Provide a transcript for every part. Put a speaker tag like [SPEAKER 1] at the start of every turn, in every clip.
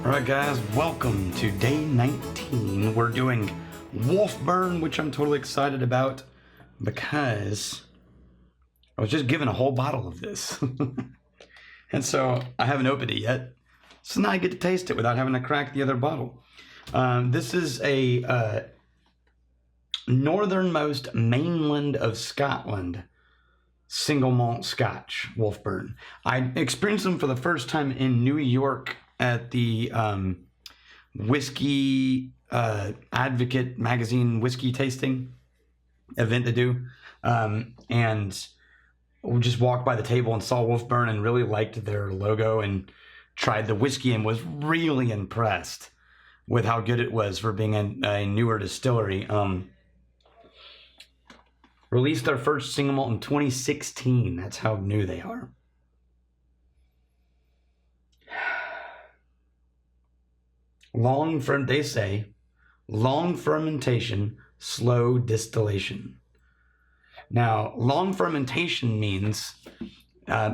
[SPEAKER 1] Alright guys, welcome to day 19. We're doing Wolfburn, which I'm totally excited about because I was just given a whole bottle of this. And so I haven't opened it yet. So now I get to taste it without having to crack the other bottle. This is a northernmost mainland of Scotland single malt Scotch Wolfburn. I experienced them for the first time in New York at the Whiskey Advocate magazine whiskey tasting event they do. And we just walked by the table and saw Wolfburn and really liked their logo and tried the whiskey and was really impressed with how good it was for being a newer distillery. Released their first single malt in 2016. That's how new they are. They say, long fermentation, slow distillation. Now, long fermentation means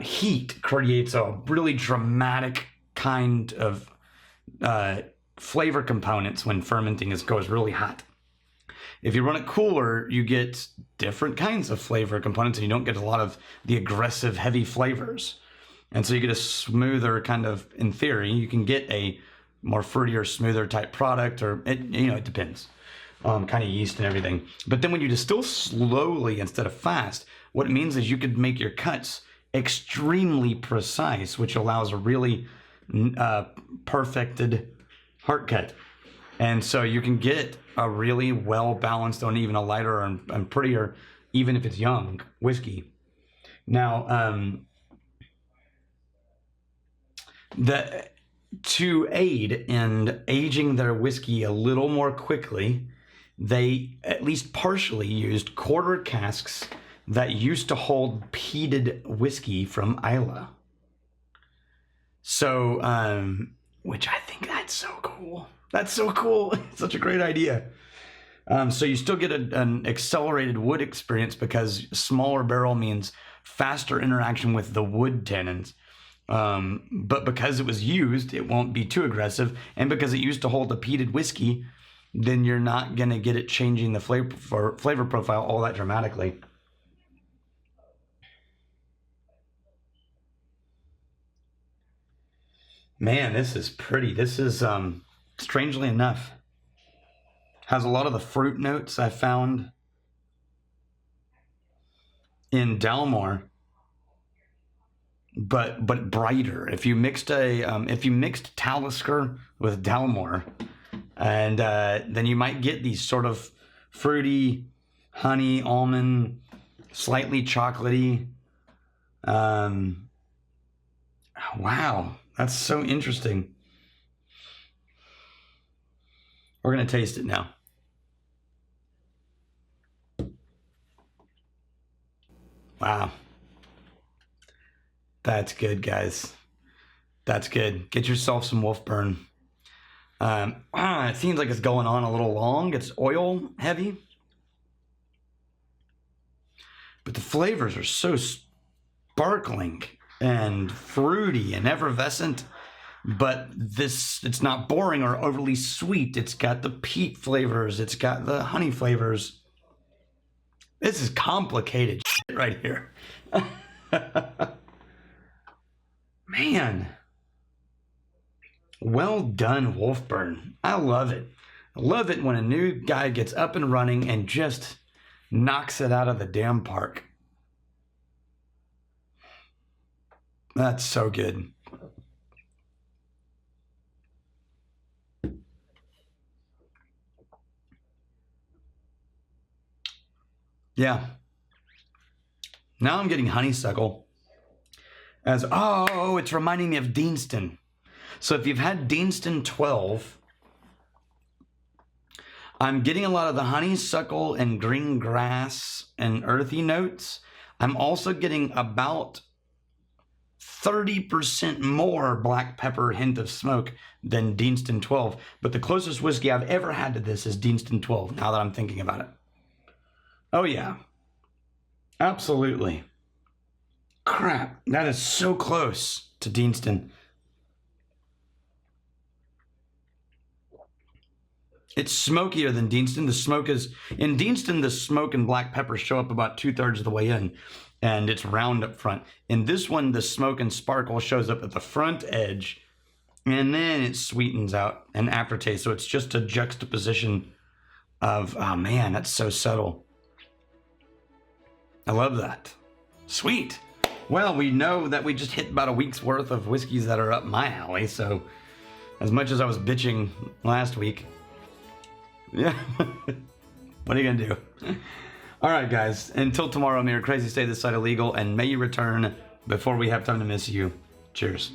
[SPEAKER 1] heat creates a really dramatic kind of flavor components when fermenting goes really hot. If you run it cooler, you get different kinds of flavor components and you don't get a lot of the aggressive, heavy flavors. And so you get a smoother kind of, in theory, you can get a more fruitier, smoother type product, or it depends on kind of yeast and everything. But then when you distill slowly instead of fast, what it means is you could make your cuts extremely precise, which allows a really perfected heart cut. And so you can get a really well-balanced, and even a lighter and prettier, even if it's young, whiskey. Now, to aid in aging their whiskey a little more quickly, they at least partially used quarter casks that used to hold peated whiskey from Islay. So, which I think that's so cool. That's so cool. It's such a great idea. So you still get an accelerated wood experience because smaller barrel means faster interaction with the wood tannins. But because it was used, it won't be too aggressive. And because it used to hold the peated whiskey, then you're not going to get it changing the flavor profile all that dramatically. Man, this is pretty. This is, strangely enough, has a lot of the fruit notes I found in Dalmore, but brighter. If you mixed Talisker with Dalmore, and then you might get these sort of fruity, honey, almond, slightly chocolatey. Wow, that's so interesting. We're going to taste it now. Wow. That's good, guys. That's good. Get yourself some Wolfburn. It seems like it's going on a little long. It's oil heavy. But the flavors are so sparkling and fruity and effervescent. But it's not boring or overly sweet. It's got the peat flavors. It's got the honey flavors. This is complicated shit right here. Man. Well done, Wolfburn. I love it. I love it when a new guy gets up and running and just knocks it out of the damn park. That's so good. Yeah. Now I'm getting honeysuckle. It's reminding me of Deanston. So if you've had Deanston 12, I'm getting a lot of the honeysuckle and green grass and earthy notes. I'm also getting about 30% more black pepper hint of smoke than Deanston 12. But the closest whiskey I've ever had to this is Deanston 12, now that I'm thinking about it. Oh yeah, absolutely. Crap, that is so close to Deanston. It's smokier than Deanston. The smoke is in Deanston. The smoke and black pepper show up about 2/3 of the way in, and it's round up front. In this one, the smoke and sparkle shows up at the front edge, and then it sweetens out an aftertaste. So it's just a juxtaposition of, oh man, that's so subtle. I love that. Sweet. Well, we know that we just hit about a week's worth of whiskeys that are up my alley. So as much as I was bitching last week. Yeah. What are you gonna do? All right, guys. Until tomorrow, may your crazy stay this side illegal, and may you return before we have time to miss you. Cheers.